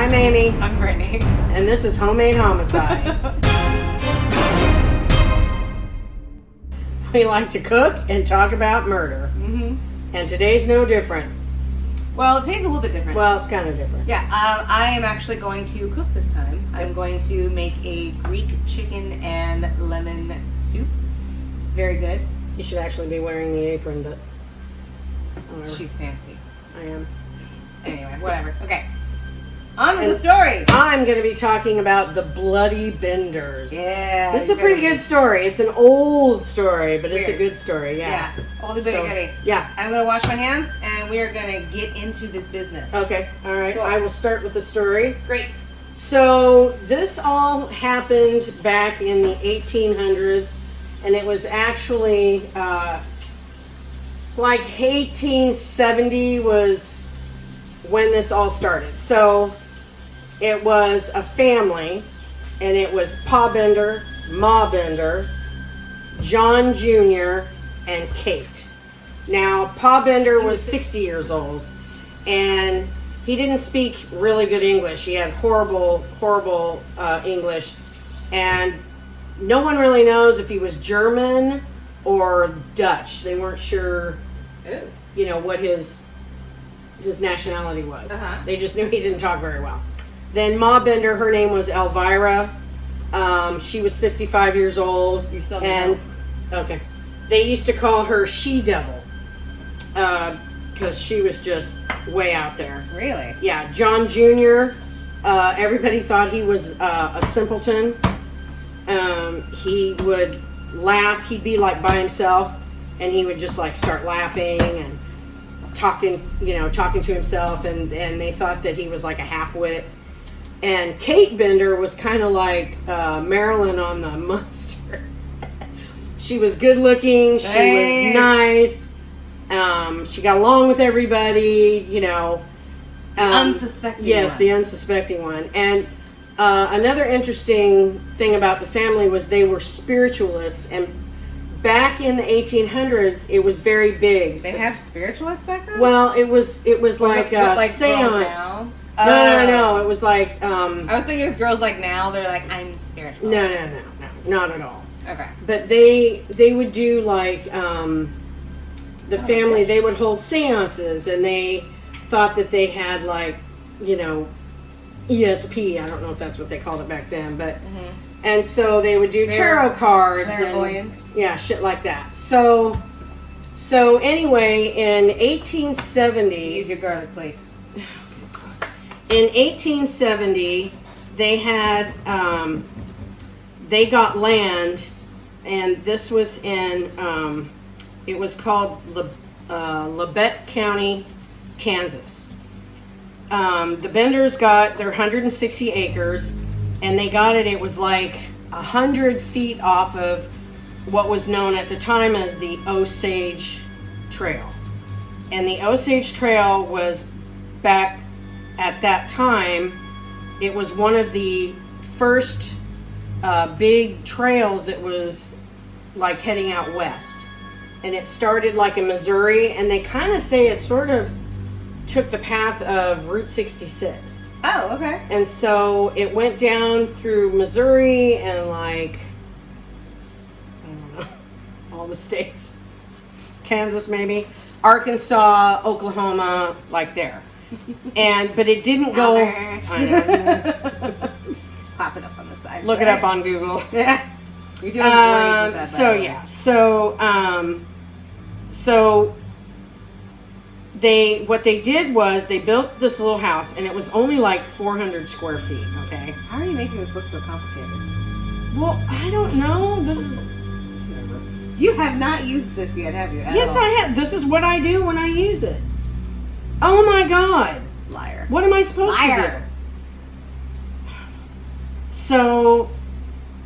I'm Amy. I'm Brittany. And this is Homemade Homicide. We like to cook and talk about murder. Mm-hmm. And today's no different. Well, today's a little bit different. Well, it's kind of different. Yeah, I am actually going to cook this time. I'm going to make a Greek chicken and lemon soup. It's very good. You should actually be wearing the apron, but... She's fancy. I am. Anyway, whatever. Okay. On with the story. I'm going to be talking about the Bloody Benders. Yeah. This is a pretty good story. It's an old story, but it's a good story. Yeah. Oldie bitty goodie. Yeah. I'm going to wash my hands, and we are going to get into this business. Okay. All right. Cool. I will start with the story. Great. So this all happened back in the 1800s, and it was actually like 1870 was when this all started. So it was a family, and it was Pa Bender, Ma Bender, John Jr., and Kate. Now, Pa Bender was 60 years old, and he didn't speak really good English. He had horrible English, and no one really knows if he was German or Dutch. They weren't sure, what his nationality was. Uh-huh. They just knew he didn't talk very well. Then Ma Bender, her name was Elvira. She was 55 years old. You still and know. Okay. They used to call her She-Devil because she was just way out there. Really? Yeah. John Jr., everybody thought he was a simpleton. He would laugh. He'd be like by himself, and he would just like start laughing and talking to himself, and they thought that he was like a half-wit. And Kate Bender was kind of like Marilyn on the Munsters. She was good looking. She was nice. She got along with everybody, Unsuspecting yes, one. the unsuspecting one. And another interesting thing about the family was they were spiritualists. And back in the 1800s, it was very big. They have spiritualists back then? Well, it was like a seance. No. It was like... I was thinking it was girls like now. They're like, I'm spiritual. No. Not at all. Okay. But they would do like... the family, they would hold seances, and they thought that they had like, ESP. I don't know if that's what they called it back then, but... Mm-hmm. And so they would do tarot cards. Clairvoyant. And, yeah, shit like that. So anyway, in 1870... Use your garlic plate. In 1870, they had, they got land, and this was in, it was called Labette County, Kansas. The Benders got their 160 acres, and they got it was like 100 feet off of what was known at the time as the Osage Trail. And the Osage Trail was back at that time, it was one of the first big trails that was like heading out west. And it started like in Missouri, and they kind of say it sort of took the path of Route 66. Oh, okay. And so it went down through Missouri and like, I don't know, all the states. Kansas maybe, Arkansas, Oklahoma, like there. But it didn't go. It's popping up on the side. Look it up on Google. Yeah. You're doing great with that. So what they did was they built this little house, and it was only like 400 square feet. Okay. How are you making this look so complicated? Well, I don't know. This is. You have not used this yet, have you? Yes, I have. This is what I do when I use it. Oh my God. Liar. What am I supposed to do? So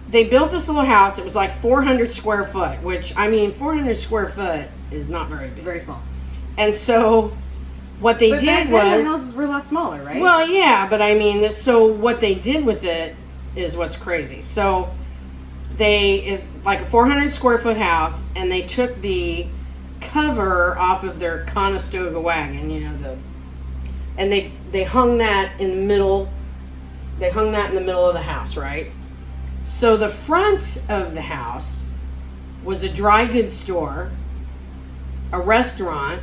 they built this little house. It was like 400 square foot, which, 400 square foot is not very big. Very small. And so what they did was... the houses were a lot smaller, right? Well, yeah, but so what they did with it is what's crazy. So is like a 400 square foot house, and they took the cover off of their Conestoga wagon, and they hung that in the middle They hung that in the middle of the house, right? So the front of the house was a dry goods store, a restaurant,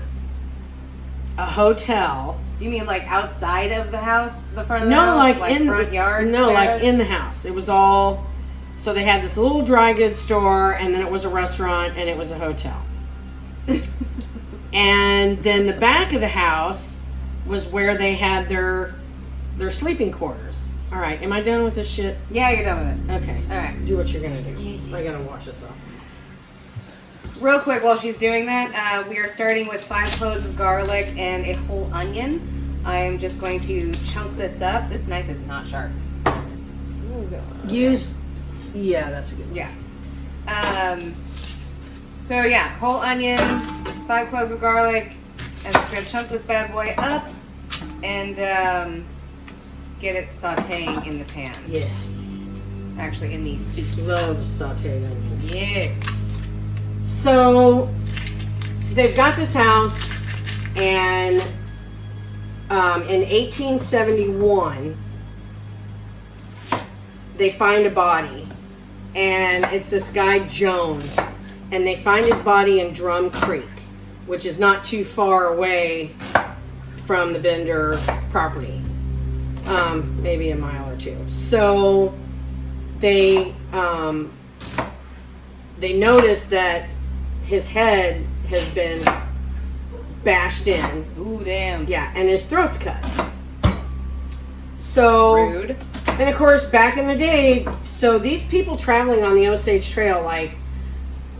a hotel. You mean like outside of the house, the front of the No, house? like in front yard? No, like status? in the house. It was all. So they had this little dry goods store, and then it was a restaurant, and it was a hotel. And then the back of the house was where they had their sleeping quarters. All right, am I done with this shit? Yeah, you're done with it. Okay. All right. Do what you're gonna do. Yeah. I gotta wash this off. Real quick, while she's doing that, we are starting with 5 cloves of garlic and a whole onion. I am just going to chunk this up. This knife is not sharp. Use. Yeah, that's a good one. Yeah. So yeah, whole onion, 5 cloves of garlic, and I'm just gonna chunk this bad boy up and get it sauteing in the pan. Yes. Actually, in the soup. Love sauteed onions. Yes. So they've got this house, and in 1871, they find a body, and it's this guy Jones, and they find his body in Drum Creek, which is not too far away from the Bender property, maybe a mile or two. So they notice that his head has been bashed in. Ooh, damn. Yeah, and his throat's cut. So, Rude. and of course, back in the day, so these people traveling on the Osage Trail, like,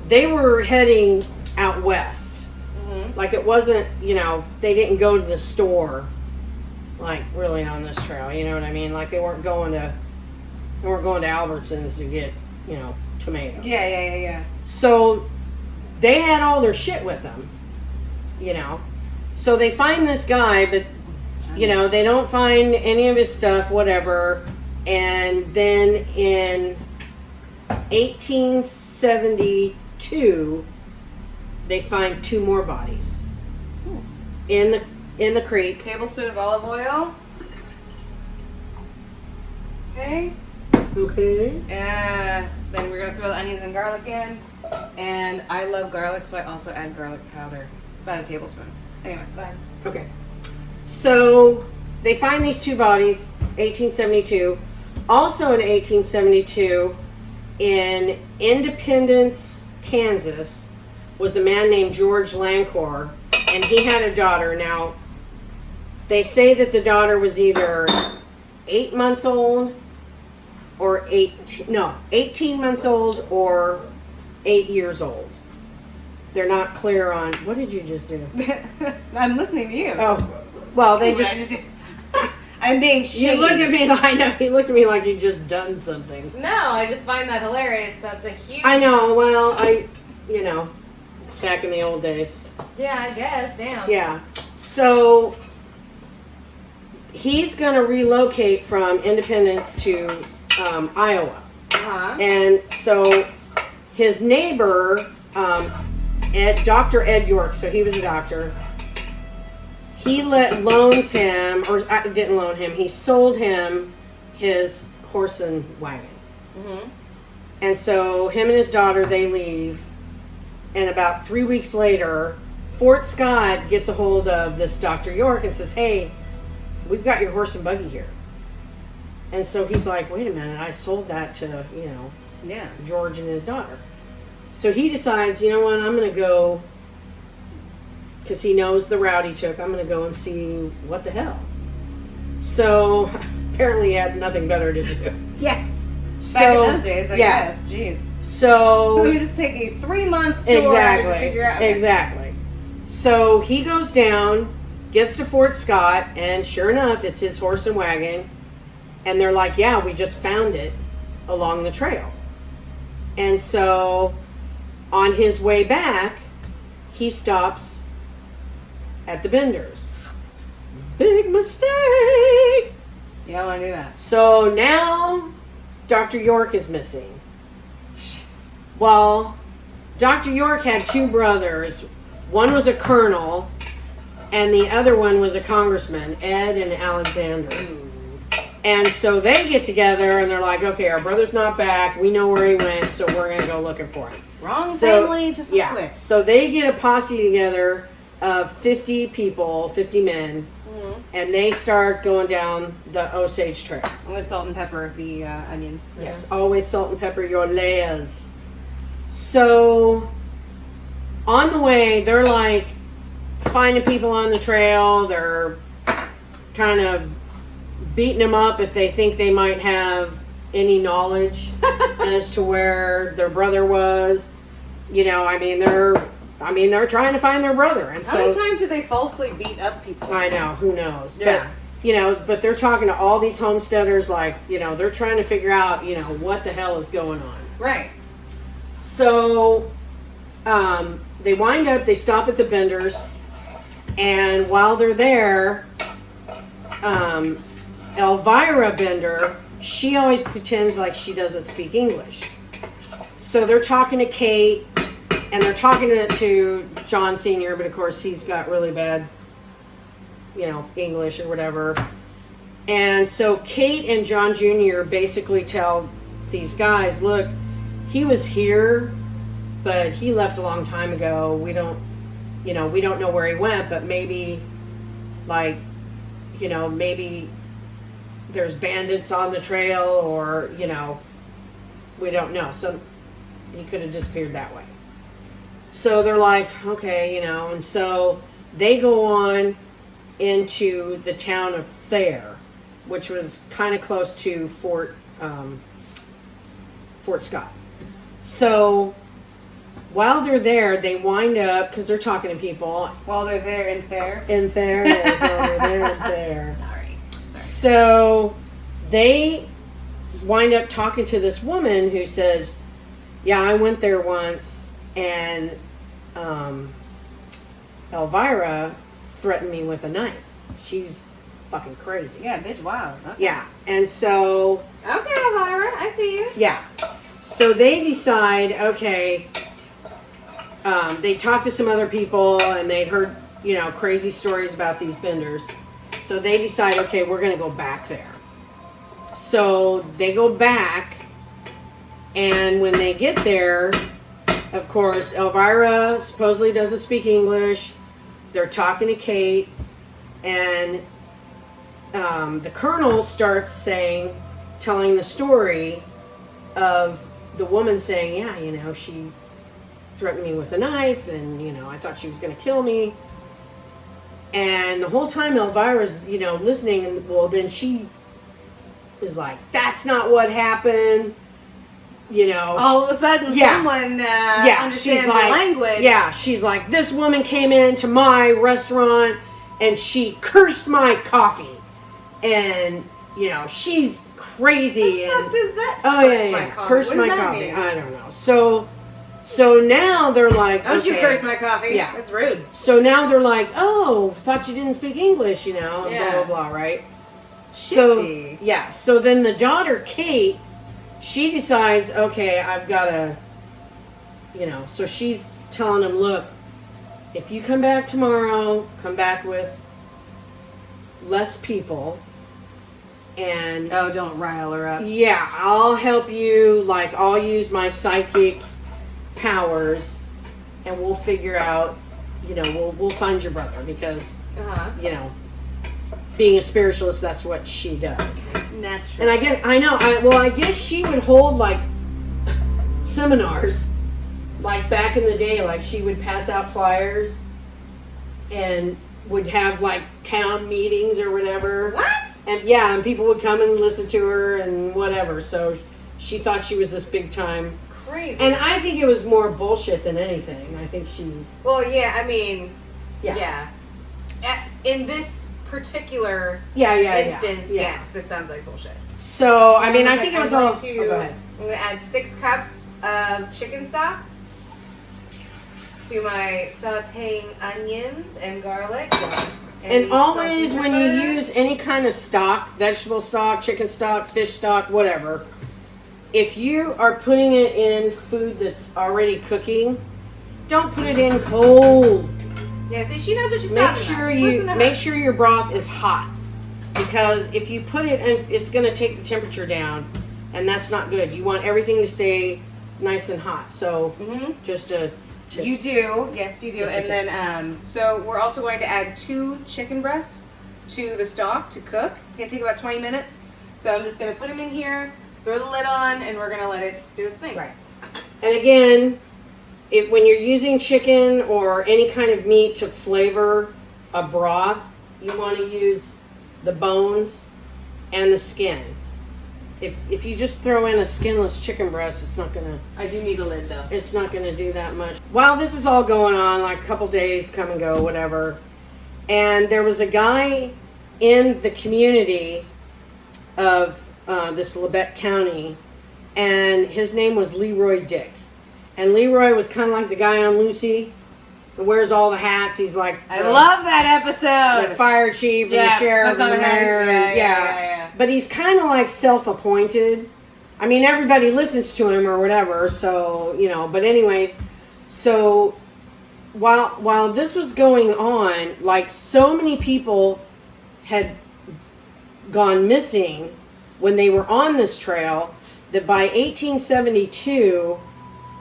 they were heading out west. Mm-hmm. Like, it wasn't, they didn't go to the store, like, really on this trail, you know what I mean? Like, they weren't going to Albertsons to get, tomatoes. Yeah. So they had all their shit with them, So they find this guy, but, they don't find any of his stuff, whatever. And then in 1872, they find 2 more bodies in the creek. Tablespoon of olive oil. Okay. Okay. Then we're gonna throw the onions and garlic in. And I love garlic, so I also add garlic powder. About a tablespoon. Anyway, go ahead. Okay. So they find these 2 bodies, 1872. Also in 1872, in Independence, Kansas, was a man named George Lancor, and he had a daughter. Now, they say that the daughter was either 8 months old or 18 months old or 8 years old. They're not clear on, what did you just do? I'm listening to you. Oh, well, they just, I'm being shady. you looked at me like, I know, he looked at me like you'd just done something. No, I just find that hilarious. That's a huge... I know, well, back in the old days. Yeah, I guess, damn. Yeah. So, he's going to relocate from Independence to Iowa. Uh-huh. And so, his neighbor, Dr. Ed York, so he was a doctor, he loans him, or didn't loan him, he sold him his horse and wagon. Mm-hmm. And so him and his daughter, they leave. And about 3 weeks later, Fort Scott gets a hold of this Dr. York and says, hey, we've got your horse and buggy here. And so he's like, wait a minute, I sold that to, Yeah. George and his daughter. So he decides, you know what, I'm going to go, because he knows the route he took, I'm going to go and see what the hell. So apparently he had nothing better to do. Yeah. So, Back in those days, I guess. Jeez. So Let me just take a 3-month tour exactly, to figure out. Okay. exactly. So he goes down, gets to Fort Scott, and sure enough, it's his horse and wagon. And they're like, yeah, we just found it along the trail. And so on his way back, he stops at the Benders. Big mistake. You don't want to do that. So now Dr. York is missing. Well, Dr. York had 2 brothers. One was a colonel, and the other one was a congressman, Ed and Alexander. And so they get together and they're like, okay, our brother's not back. We know where he went, so we're going to go looking for him. Wrong family to fuck with. So they get a posse together of 50 people, 50 men, and they start going down the Osage Trail. With salt and pepper the onions. Yes, always salt and pepper your layers. So on the way, they're like finding people on the trail. They're kind of beating them up if they think they might have any knowledge as to where their brother was. You know, they're trying to find their brother. And How many times do they falsely beat up people? I know, who knows? Yeah. But they're talking to all these homesteaders, like, they're trying to figure out, what the hell is going on. Right. So, they wind up, they stop at the Benders, and while they're there, Elvira Bender, she always pretends like she doesn't speak English. So they're talking to Kate, and they're talking to John Sr., but of course he's got really bad, English or whatever. And so Kate and John Jr. basically tell these guys, look, he was here, but he left a long time ago. We don't know where he went, but maybe, maybe there's bandits on the trail, or, we don't know. So he could have disappeared that way. So they're like, okay, and so they go on into the town of Thayer, which was kind of close to Fort Scott. So while they're there, they wind up, because they're talking to people. While they're there in Thayer? In Thayer, yes, while they're there in Thayer. Sorry. So they wind up talking to this woman who says, yeah, I went there once, and Elvira threatened me with a knife. She's fucking crazy. Yeah, bitch, wow. Okay. Yeah, and so... Okay, Elvira, I see you. Yeah. So they decide, okay, they talked to some other people, and they'd heard, crazy stories about these Benders. So they decide, okay, we're going to go back there. So they go back, and when they get there, of course, Elvira supposedly doesn't speak English. They're talking to Kate, and the colonel starts telling the story of the woman saying, yeah, she threatened me with a knife, and, I thought she was going to kill me. And the whole time Elvira's, listening, and then she is like, that's not what happened. All of a sudden, someone understands she's the like, language. Yeah, she's like, this woman came into my restaurant and she cursed my coffee, and she's crazy. What the fuck does that? Curse my coffee. Mean? I don't know. So now they're like, don't okay, you curse my coffee? Yeah, that's rude. So now they're like, oh, thought you didn't speak English, and blah blah blah, right? Shifty. So then the daughter Kate, she decides, okay, I've got to, so she's telling him, look, if you come back tomorrow, come back with less people, and don't rile her up. Yeah, I'll help you. I'll use my psychic powers, and we'll figure out, we'll find your brother, because, being a spiritualist, that's what she does. Naturally. And I guess she would hold seminars, back in the day, she would pass out flyers and would have town meetings or whatever. What? And people would come and listen to her and whatever. So she thought she was this big time. Crazy. And I think it was more bullshit than anything. I think she... Well, yeah, I mean... Yeah. In this particular instance, yes, this sounds like bullshit. So, I think it was all... I'm going to add 6 cups of chicken stock to my sauteing onions and garlic. And always when you use any kind of stock, vegetable stock, chicken stock, fish stock, whatever, if you are putting it in food that's already cooking, don't put it in cold. Yeah, see, she knows what she's talking about. Make sure your broth is hot. because if you put it in, it's going to take the temperature down, and that's not good. You want everything to stay nice and hot. So just to you do, yes, you do. And then, so we're also going to add 2 chicken breasts to the stock to cook. It's going to take about 20 minutes. So I'm just going to put them in here, throw the lid on, and we're going to let it do its thing. Right. And again, when you're using chicken or any kind of meat to flavor a broth, you want to use the bones and the skin. If you just throw in a skinless chicken breast, it's not gonna. I do need a lid though. It's not gonna do that much. While this is all going on, like a couple days come and go, whatever. And there was a guy in the community of this Labette County, and his name was Leroy Dick. And Leroy was kind of like the guy on Lucy, who wears all the hats. He's like I love that episode. The fire chief and the sheriff and the mayor. Yeah. But he's kind of like self-appointed. I mean, everybody listens to him or whatever. So, but anyways, so while this was going on, like so many people had gone missing when they were on this trail that by 1872,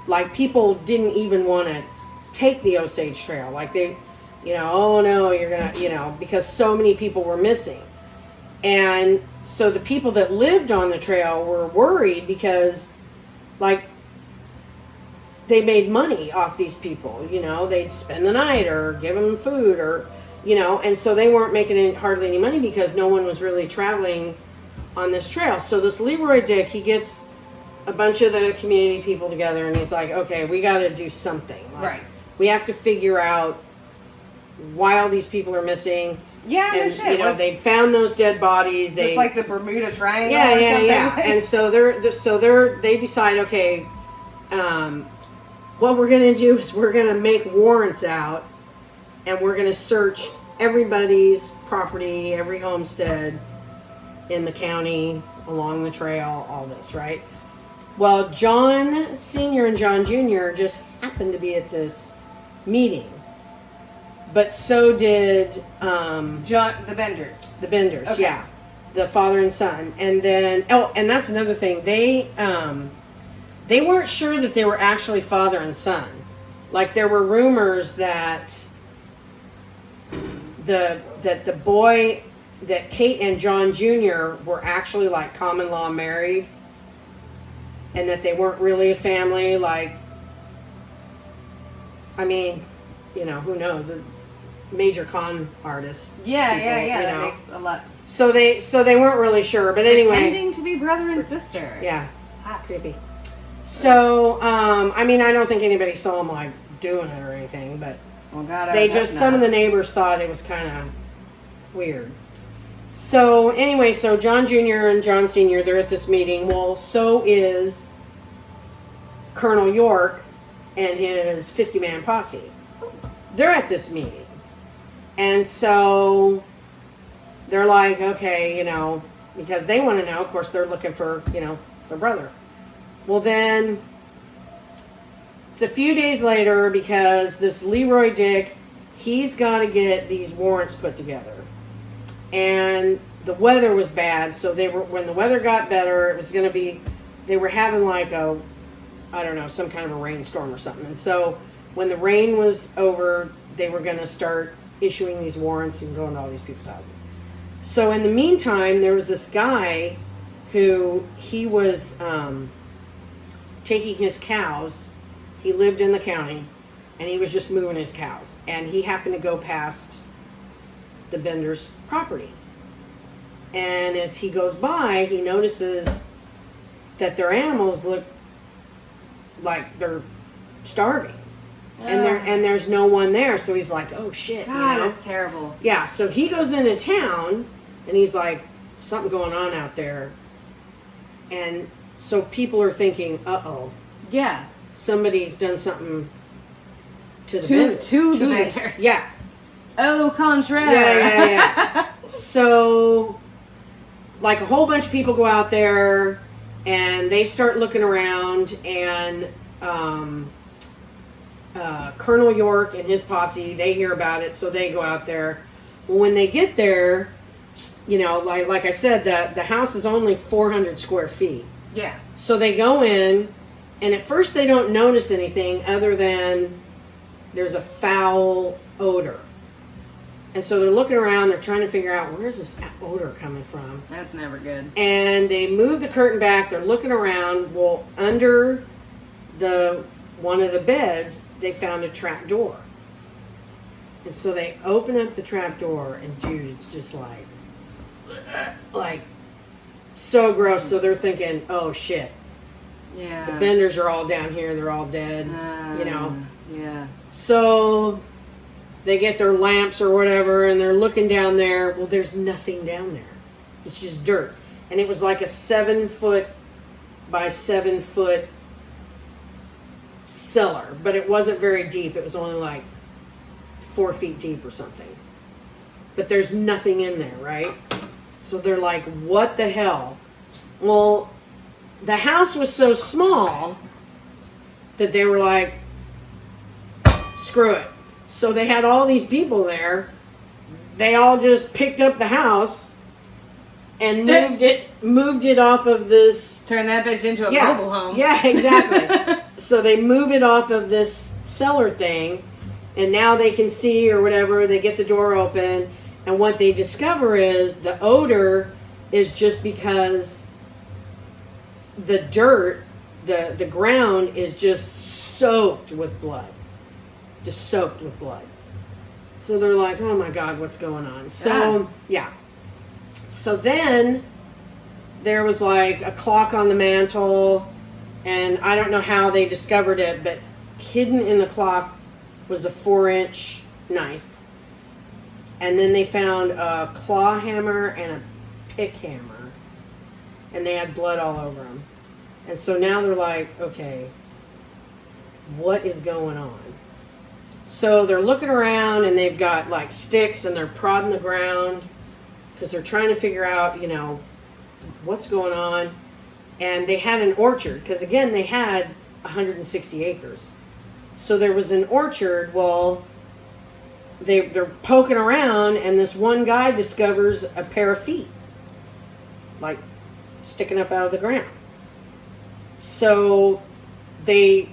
like people didn't even want to take the Osage Trail. Like they, oh no, you're gonna, because so many people were missing. And so the people that lived on the trail were worried because, like, they made money off these people. They'd spend the night or give them food or, and so they weren't making hardly any money because no one was really traveling on this trail. So this Leroy Dick, he gets a bunch of the community people together and he's like, okay, we got to do something. Like, right. We have to figure out why all these people are missing. Yeah, and, no shit. They found those dead bodies. It's like the Bermuda Triangle or something. Yeah. And so they decide, okay, what we're going to do is we're going to make warrants out and we're going to search everybody's property, every homestead in the county, along the trail, all this, right? Well, John Sr. and John Jr. just happened to be at this meeting. But so did the Benders. The Benders, okay. Yeah. The father and son. And then and that's another thing. They weren't sure that they were actually father and son. Like there were rumors that the boy that Kate and John Jr. were actually like common law married and that they weren't really a family. Like, I mean, who knows? Major con artists. Yeah, that makes a lot. So they weren't really sure, but anyway. Pretending to be brother and sister. Yeah. Hot. Creepy. So, I mean, I don't think anybody saw them like doing it or anything, but some of the neighbors thought it was kind of weird. So anyway, so John Jr. and John Sr., they're at this meeting. Well, so is Colonel York and his 50-man posse. They're at this meeting. And so they're like, okay, because they want to know, of course, they're looking for, their brother. Well, then it's a few days later because this Leroy Dick, he's got to get these warrants put together. And the weather was bad, so when the weather got better, it was going to be, they were having like some kind of a rainstorm or something. And so when the rain was over, they were going to start issuing these warrants and going to all these people's houses. So in the meantime, there was this guy who he was taking his cows. He lived in the county, and he was just moving his cows. And he happened to go past the Bender's property. And as he goes by, he notices that their animals look like they're starving. And there's no one there, so he's like, oh shit. God, that's terrible. Yeah, so he goes into town and he's like, something going on out there. And so people are thinking, uh-oh. Yeah. Somebody's done something to the Benders. To the Benders. Yeah. Au contraire. Yeah. So, like, a whole bunch of people go out there and they start looking around, and Colonel York and his posse, they hear about it, so they go out there. Well, when they get there, you know, like I said, the house is only 400 square feet. Yeah. So they go in, and at first they don't notice anything other than there's a foul odor. And so they're looking around, they're trying to figure out, where's this odor coming from? That's never good. And they move the curtain back, they're looking around. Well, under one of the beds, they found a trap door. And so they open up the trap door, and dude, it's just like so gross. So they're thinking, oh shit. Yeah. The benders are all down here, they're all dead, you know. Yeah. So they get their lamps or whatever, and they're looking down there. Well, there's nothing down there. It's just dirt. And it was like a 7-foot by 7-foot cellar, but it wasn't very deep. It was only like 4 feet deep or something. But there's nothing in there, right? So they're like, what the hell? Well, the house was so small that they were like, screw it. So they had all these people there. They all just picked up the house and moved it off of this. Turn that bitch into a mobile home. Yeah, exactly. So they move it off of this cellar thing, and now they can see or whatever. They get the door open, and what they discover is the odor is just because the dirt, the ground is just soaked with blood. Just soaked with blood. So they're like, oh my God, what's going on? So, yeah. So then there was like a clock on the mantle, and I don't know how they discovered it, but hidden in the clock was a 4-inch knife. And then they found a claw hammer and a pick hammer, and they had blood all over them. And so now they're like, okay, what is going on? So they're looking around, and they've got like sticks, and they're prodding the ground because they're trying to figure out, you know, what's going on. And they had an orchard because, again, they had 160 acres. So there was an orchard. Well, they're poking around, and this one guy discovers a pair of feet, like sticking up out of the ground. So the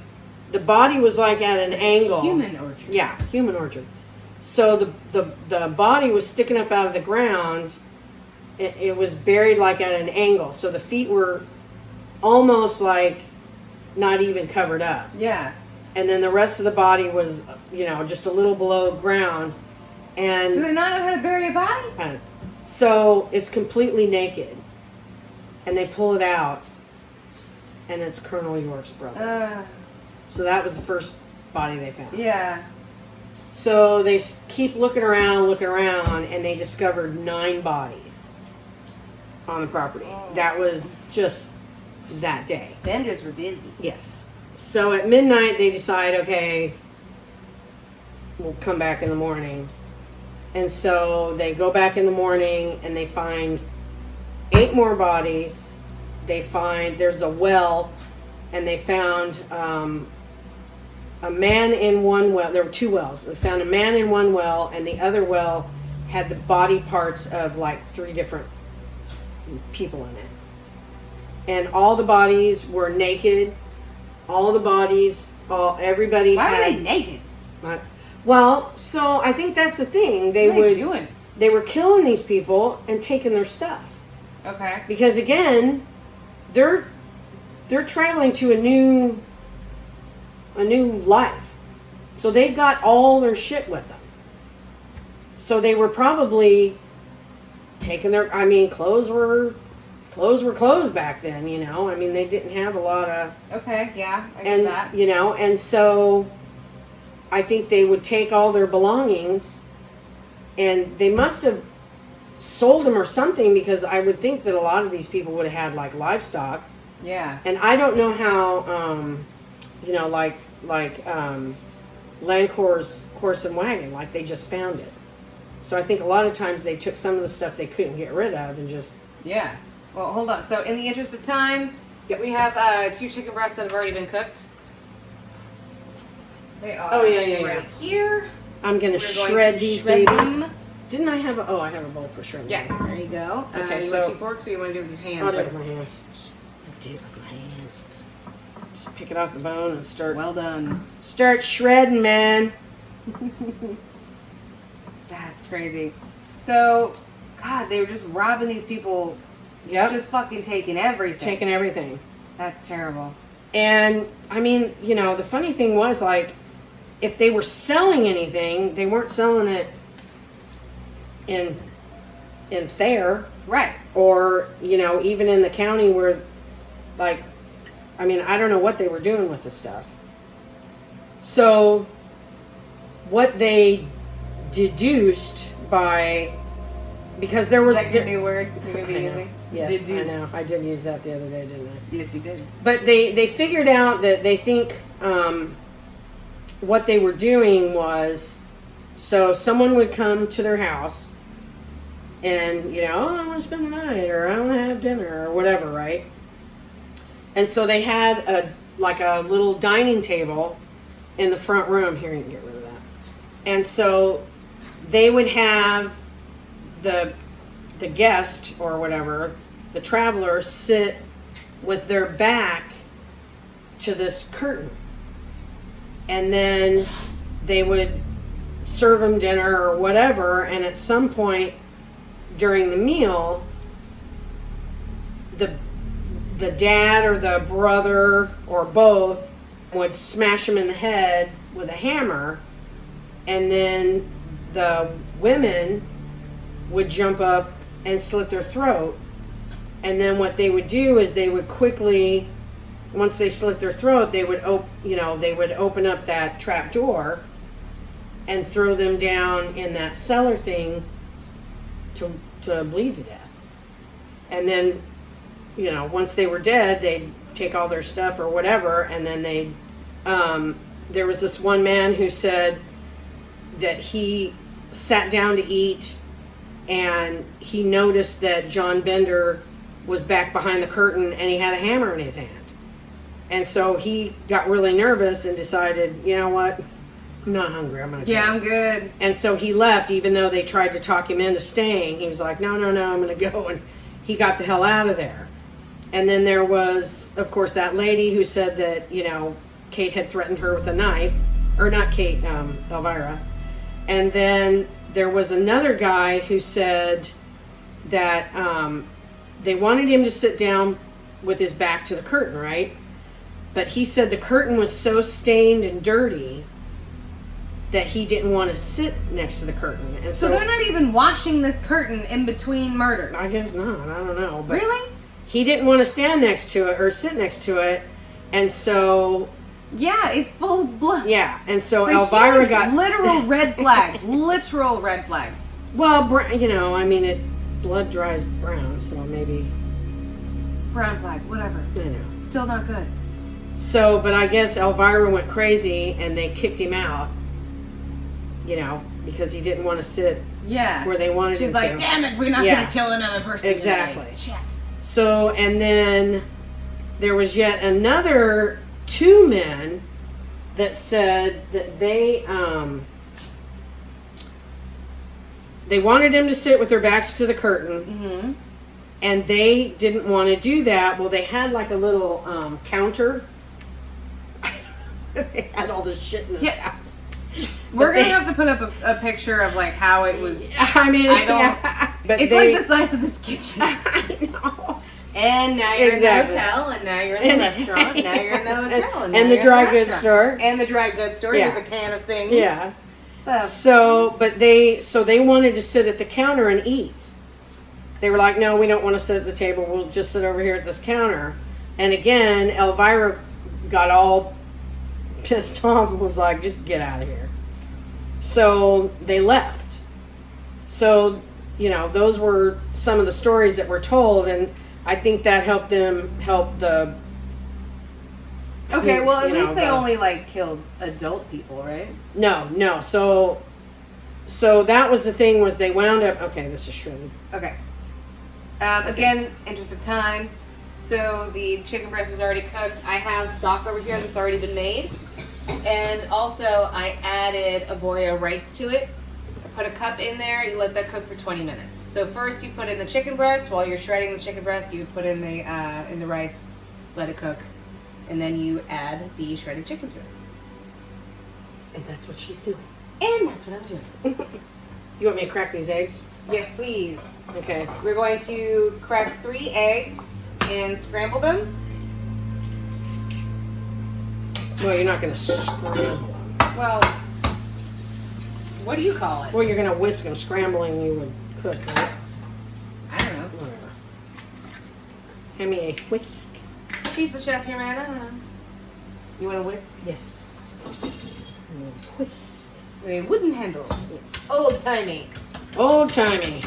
body was like at an angle. Human orchard. Yeah, human orchard. So the body was sticking up out of the ground. It was buried like at an angle. So the feet were almost like not even covered up. Yeah. And then the rest of the body was, you know, just a little below ground. And Do they not know how to bury a body? So it's completely naked. And they pull it out, and it's Colonel York's brother. So that was the first body they found. Yeah. So they keep looking around, and they discovered 9 bodies on the property. Oh. That was just that day. Vendors were busy. Yes. So at midnight, they decide, okay, we'll come back in the morning. And so they go back in the morning, and they find 8 more bodies. They find there's a well, and they found a man in one well. There were 2 wells. They found a man in one well, and the other well had the body parts of like 3 different people in it. And all the bodies were naked. All the bodies, everybody Why had. were they naked? Well, so I think that's the thing. What are they doing? They were killing these people and taking their stuff. Okay. Because again, they're traveling to a new life. So they've got all their shit with them. So they were probably taking their, I mean, clothes were clothes back then, you know. I mean, they didn't have a lot of. Okay, yeah, I get that. You know, and so I think they would take all their belongings, and they must have sold them or something, because I would think that a lot of these people would have had like livestock. Yeah. And I don't know how, you know, like Landcor's horse and wagon, like they just found it. So I think a lot of times they took some of the stuff they couldn't get rid of and just. Yeah. Well, hold on. So in the interest of time, Yep. we have 2 chicken breasts that have already been cooked. They are Oh, yeah, right here. I'm gonna We're shred going to these shred babies. them Didn't I have I have a bowl for sure. Yeah, there you go. Okay, you so- want 2 forks or you want to do it with your hands? I'll do it like with my hands. I do it with my hands. Just pick it off the bone and Well done. start shredding, man. That's crazy. So, God, they were just robbing these people. Yep. Just fucking taking everything. Taking everything. That's terrible. And I mean, you know, the funny thing was, like, if they were selling anything, they weren't selling it in Thayer, Right. or, you know, even in the county where, like, I mean, I don't know what they were doing with the stuff. So what they deduced by, because there Is was that your new word you're going to be I know. using? Yes, Deduce. I know. I did use that the other day, didn't I? Yes, you did. But they figured out that they think what they were doing was, so someone would come to their house and, you know, oh, I want to spend the night, or I want to have dinner, or whatever, right? And so they had a little dining table in the front room. Here, you can get rid of that. And so they would have the guest or whatever, the traveler, sit with their back to this curtain. And then they would serve them dinner or whatever, and at some point during the meal, the dad or the brother or both would smash him in the head with a hammer, and then the women would jump up and slit their throat. And then what they would do is they would quickly, once they slit their throat, they would open up that trap door and throw them down in that cellar thing to bleed to death. And then, you know, once they were dead, they'd take all their stuff or whatever, and then they'd there was this one man who said that he sat down to eat and he noticed that John Bender was back behind the curtain and he had a hammer in his hand. And so he got really nervous and decided, you know what, I'm not hungry, I'm gonna go. Yeah, I'm good. And so he left, even though they tried to talk him into staying. He was like, no, I'm gonna go. And he got the hell out of there. And then there was, of course, that lady who said that, you know, Kate had threatened her with a knife. Or not Kate, Elvira. And then there was another guy who said that they wanted him to sit down with his back to the curtain, right? But he said the curtain was so stained and dirty that he didn't want to sit next to the curtain. And So they're not even washing this curtain in between murders? I guess not. I don't know. But Really? he didn't want to stand next to it or sit next to it. And so, Yeah, it's full of blood. yeah. And so It's a Elvira huge got... literal red flag. Literal red flag. Well, you know, I mean, blood dries brown, so maybe... Brown flag, whatever. I know. Still not good. So, but I guess Elvira went crazy and they kicked him out, you know, because he didn't want to sit Yeah. where they wanted She's him like, to. damn it, we're not Yeah. going to kill another person Exactly. today. Shit. So, and then there was yet another 2 men that said that they wanted him to sit with their backs to the curtain, Mm-hmm. and they didn't want to do that. Well, they had like a little counter. They had all this shit in this house. We're But going they- to have to put up a picture of like how it was. I mean, I don't- yeah, but It's they, like the size of this kitchen. I know. And now you're Exactly. in the hotel, and now you're in the restaurant, now you're in the hotel, and, now And the you're dry in the goods restaurant. store. And the dry goods store. Yeah. Here's a can of things. Yeah. The- So, but they wanted to sit at the counter and eat. They were like, no, we don't want to sit at the table. We'll just sit over here at this counter. And again, Elvira got all pissed off and was like, just get out of here. So they left. So, you know, those were some of the stories that were told, and I think that helped them help the... Okay, well, at you know, least they the- only like killed adult people, right? No. So that was the thing, was they wound up... Okay, this is shredded. Okay. Again, interest of time. So the chicken breast was already cooked. I have stock over here that's already been made. And also I added Aborio rice to it. put a cup in there, you let that cook for 20 minutes. So first you put in the chicken breast. While you're shredding the chicken breast, you put in the rice, let it cook, and then you add the shredded chicken to it. And that's what she's doing. And that's what I'm doing. You want me to crack these eggs? Yes, please. Okay. We're going to crack 3 eggs and scramble them. Well, you're not going to scramble them. Well, what do you call it? Well, you're going to whisk them. Scrambling you would cook, right? I don't know. Whatever. Hand me a whisk. She's the chef here, man. I don't know. You want a whisk? Yes. Whisk. With a wooden handle. Yes. Old-timey. Old-timey.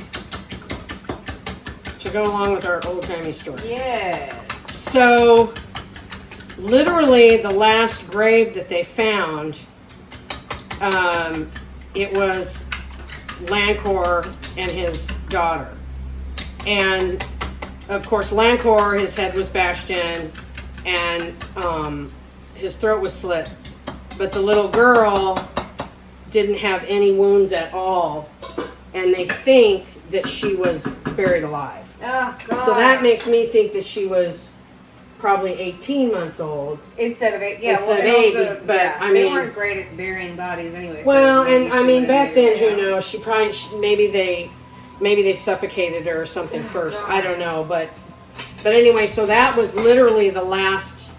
To go along with our old-timey story. Yes. So, literally the last grave that they found, it was Lancor and his daughter. And, of course, Lancor, his head was bashed in, and his throat was slit. But the little girl didn't have any wounds at all, and they think that she was buried alive. Oh, God. So that makes me think that she was probably 18 months old. Instead of 8, yeah. Instead of and 8, also, but, yeah, I they mean- weren't great at burying bodies anyway. Well, so maybe and I she mean, would've back been, then, who you know. knows? She probably maybe they suffocated her or something first. God. I don't know, but anyway, so that was literally the last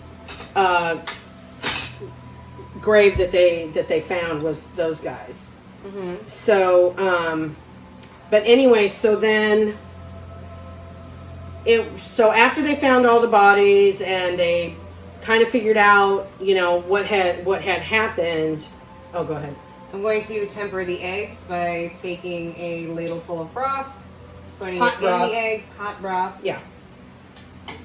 grave that they found was those guys. Mm-hmm. So, but anyway, so then so after they found all the bodies and they kind of figured out, you know, what had happened. Oh, go ahead. I'm going to temper the eggs by taking a ladle full of broth, putting Hot it broth. in the eggs, hot broth. Yeah. And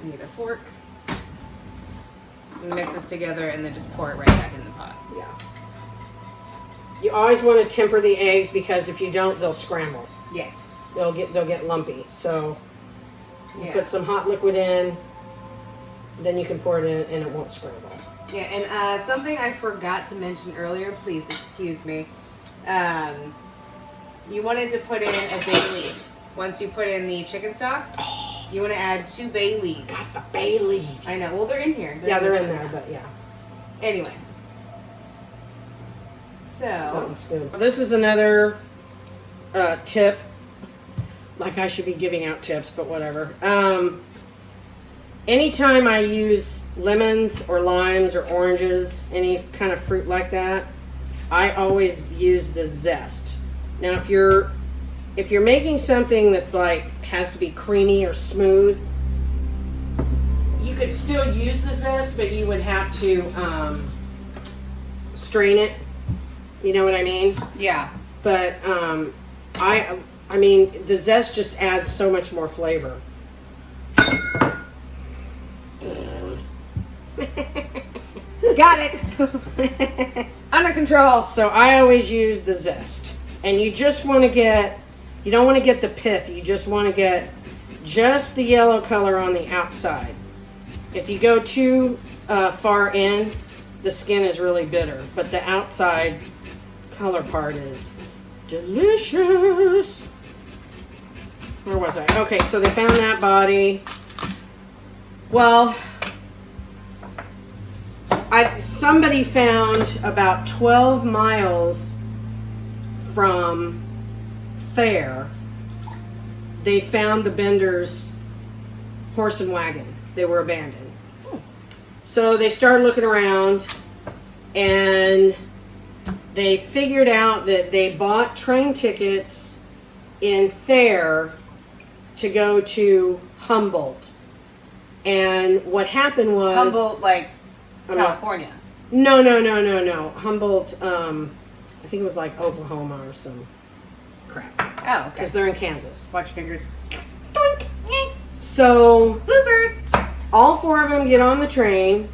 I need a fork. And mix this together and then just pour it right back in the pot. Yeah. You always want to temper the eggs because if you don't, they'll scramble. Yes. They'll get lumpy. So you Yeah. put some hot liquid in, then you can pour it in and it won't scramble. Yeah, and something I forgot to mention earlier, please excuse me. You wanted to put in a bay leaf. Once you put in the chicken stock, you want to add 2 bay leaves. Got the bay leaves. I know. Well, they're in here. Yeah, they're in there, but yeah. Anyway. That So, looks good. This is another tip. Like I should be giving out tips, but whatever. Anytime I use lemons or limes or oranges, any kind of fruit like that, I always use the zest. Now, if you're making something that's like has to be creamy or smooth, you could still use the zest, but you would have to strain it. You know what I mean? yeah. But I mean, the zest just adds so much more flavor. Got it. Under control. So I always use the zest. And you just want to you don't want to get the pith. You just want to get just the yellow color on the outside. If you go too far in, the skin is really bitter. But the outside color part is delicious. Where was I? Okay, so they found that body. Well, somebody found about 12 miles from Thayer, they found the Benders' horse and wagon. They were abandoned. So they started looking around and they figured out that they bought train tickets in Thayer to go to Humboldt. And what happened was... Humboldt, like I'm not- California. No. Humboldt, I think it was like Oklahoma or some crap. Oh, okay. Because they're in Kansas. Watch your fingers. Doink. So, Bloopers. all 4 of them get on the train,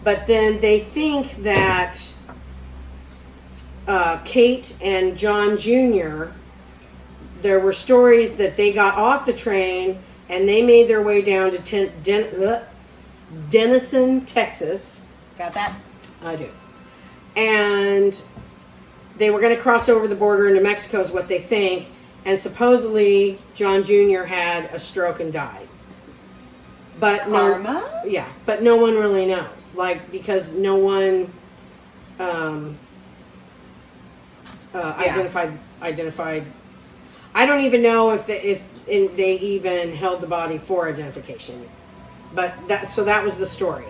but then they think that Kate and John Jr., there were stories that they got off the train and they made their way down to Denison, Texas. Got that? I do. And they were going to cross over the border into Mexico is what they think. And supposedly John Jr. had a stroke and died. But Karma? but no one really knows. Because no one identified. I don't even know if they even held the body for identification. But that was the story.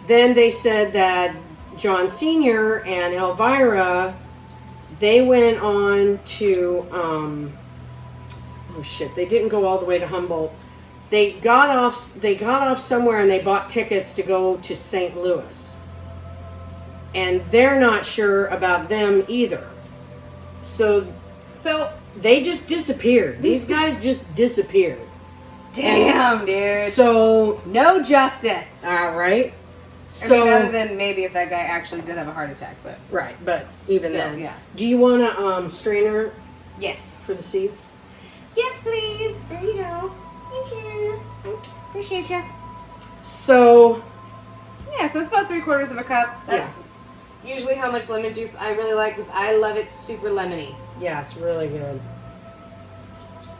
Then they said that John Sr. and Elvira, they went on to, they didn't go all the way to Humboldt. They got off somewhere and they bought tickets to go to St. Louis. And they're not sure about them either. So they just disappeared. These guys just disappeared. Damn, dude. So no justice. All right. So, I mean, other than maybe if that guy actually did have a heart attack, but right. But even still, then, yeah. Do you want a strainer? Yes. For the seeds. Yes, please. There you go. Thank you. Appreciate you. So. Yeah, so it's about 3/4 of a cup. That's usually how much lemon juice I really like because I love it super lemony. Yeah, it's really good.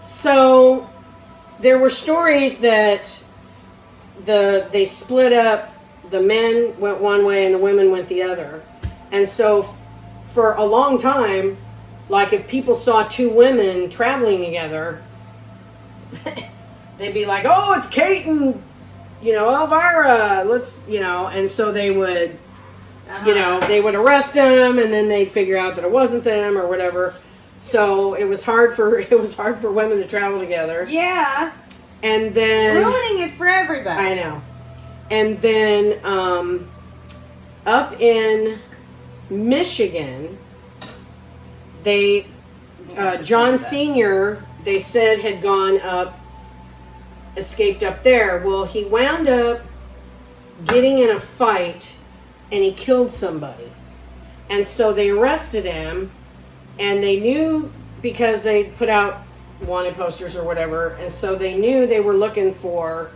So there were stories that they split up. The men went one way and the women went the other. And so for a long time, like if people saw two women traveling together, they'd be like, oh, it's Kate and, Elvira, and so they would, they would arrest them and then they'd figure out that it wasn't them or whatever. So it was hard for women to travel together. Yeah. And then ruining it for everybody. I know. And then up in Michigan, John Sr., they said had escaped up there. Well, he wound up getting in a fight and he killed somebody. And so they arrested him and they knew because they put out wanted posters or whatever. And so they knew they were looking for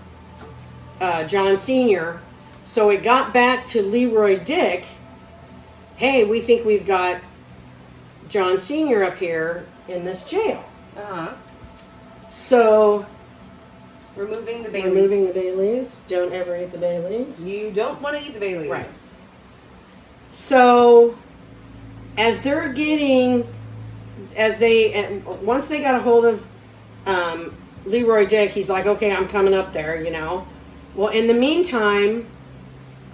John Sr. So it got back to Leroy Dick. Hey, we think we've got John Sr. up here in this jail. So removing the bay leaves. Removing the bay leaves. Don't ever eat the bay leaves. You don't want to eat the bay leaves. Right. So once they got a hold of Leroy Dick, he's like, okay, I'm coming up there, Well, in the meantime,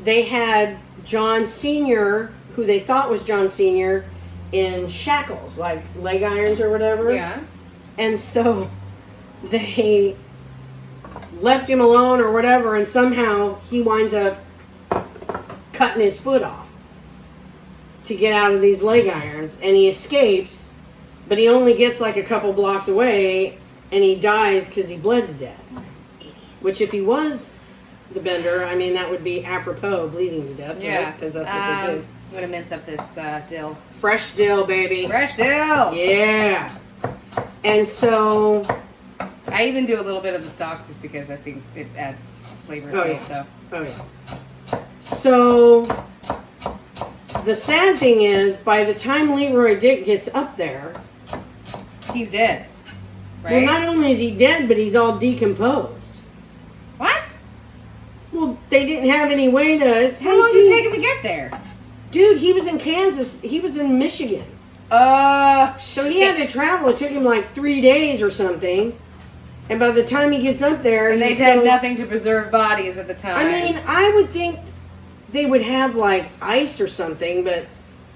they had John Sr., who they thought was John Sr., in shackles, like leg irons or whatever. Yeah. And so they left him alone or whatever, and somehow he winds up cutting his foot off to get out of these leg irons, and he escapes, but he only gets like a couple blocks away, and he dies because he bled to death. Which if he was the bender, I mean, that would be apropos, bleeding to death, right? Because that's what they do. I'm going to mince up this dill. Fresh dill, baby. Fresh dill! Yeah. And so I even do a little bit of the stock just because I think it adds flavor. So the sad thing is, by the time Leroy Dick gets up there, he's dead. Right? Well, not only is he dead, but he's all decomposed. What? Well, they didn't have any way to... How long did it take him to get there? Dude, he was in Kansas. He was in Michigan. So he had to travel. It took him like 3 days or something. And by the time he gets up there... And they had nothing to preserve bodies at the time. I mean, I would think they would have like ice or something, but...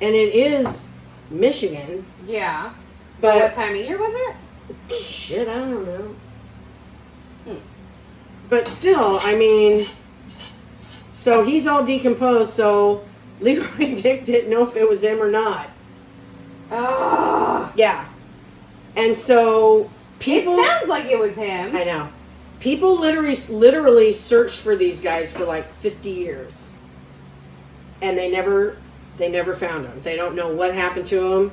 And it is Michigan. Yeah. But what time of year was it? Shit, I don't know. But still, I mean... So he's all decomposed, so Leroy Dick didn't know if it was him or not. Oh. Yeah. And so people... It sounds like it was him. I know. People literally searched for these guys for like 50 years. And they never found them. They don't know what happened to them.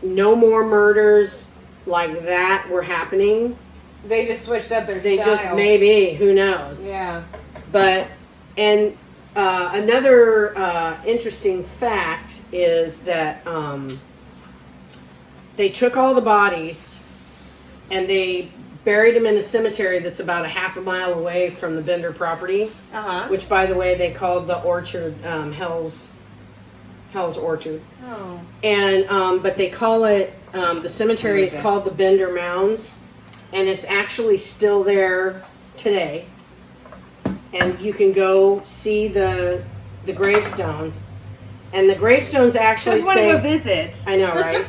No more murders like that were happening. They just switched up their style. Maybe, who knows. Yeah. But, and another interesting fact is that they took all the bodies and they buried them in a cemetery that's about a half a mile away from the Bender property, which, by the way, they called the orchard Hell's Orchard. Oh. And but they call it the cemetery is called the Bender Mounds, and it's actually still there today. And you can go see the gravestones, and the gravestones actually I say, want to go visit. I know, right?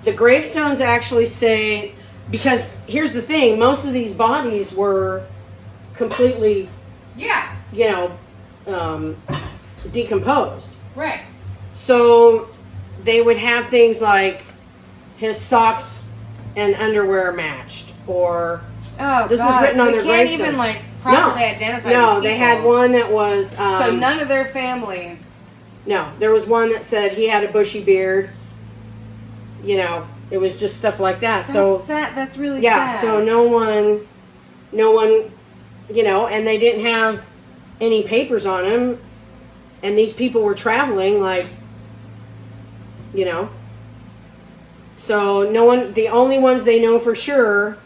The gravestones actually say, because here's the thing, most of these bodies were completely, Yeah. Decomposed. Right. So they would have things like his socks and underwear matched, or Oh, this God. is written on their they can't gravestone. even properly identify. No, these they people. had one that was. So none of their families. No, there was one that said he had a bushy beard. It was just stuff like that. That's So sad. That's really yeah, sad. so no one, and they didn't have any papers on him, and these people were traveling so no one. The only ones they know for sure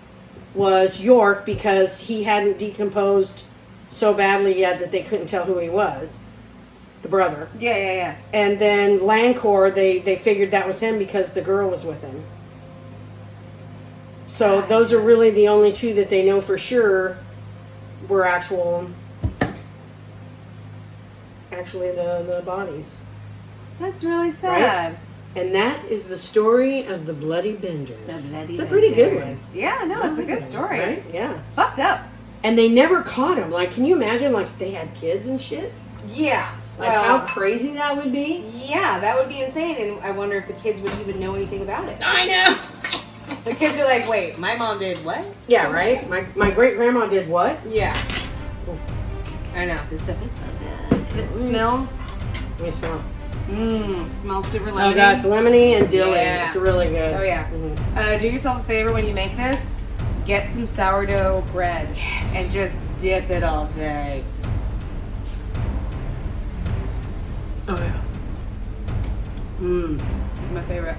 was York, because he hadn't decomposed so badly yet that they couldn't tell who he was, the brother. Yeah. And then Lancor, they figured that was him because the girl was with him. So those are really the only two that they know for sure were actually the bodies. That's really sad. Right? And that is the story of the Bloody Benders. The Bloody It's a pretty good Benders. one. Yeah, no, it's a good story. Right? It's Yeah. fucked up. And they never caught him. Can you imagine, if they had kids and shit? Yeah. How crazy that would be? Yeah, that would be insane. And I wonder if the kids would even know anything about it. I know. The kids are like, wait, my mom did what? Yeah, right? My great-grandma did what? Yeah. I know. This stuff is so good. It smells. Let me smell. Smells super lemony. Oh, God, it's lemony and dilly. Yeah. It's really good. Oh, yeah. Mhm. Do yourself a favor when you make this. Get some sourdough bread. Yes. And just dip it all day. Oh, yeah. It's my favorite.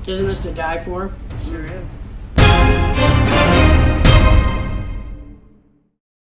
Isn't this to die for? Sure is.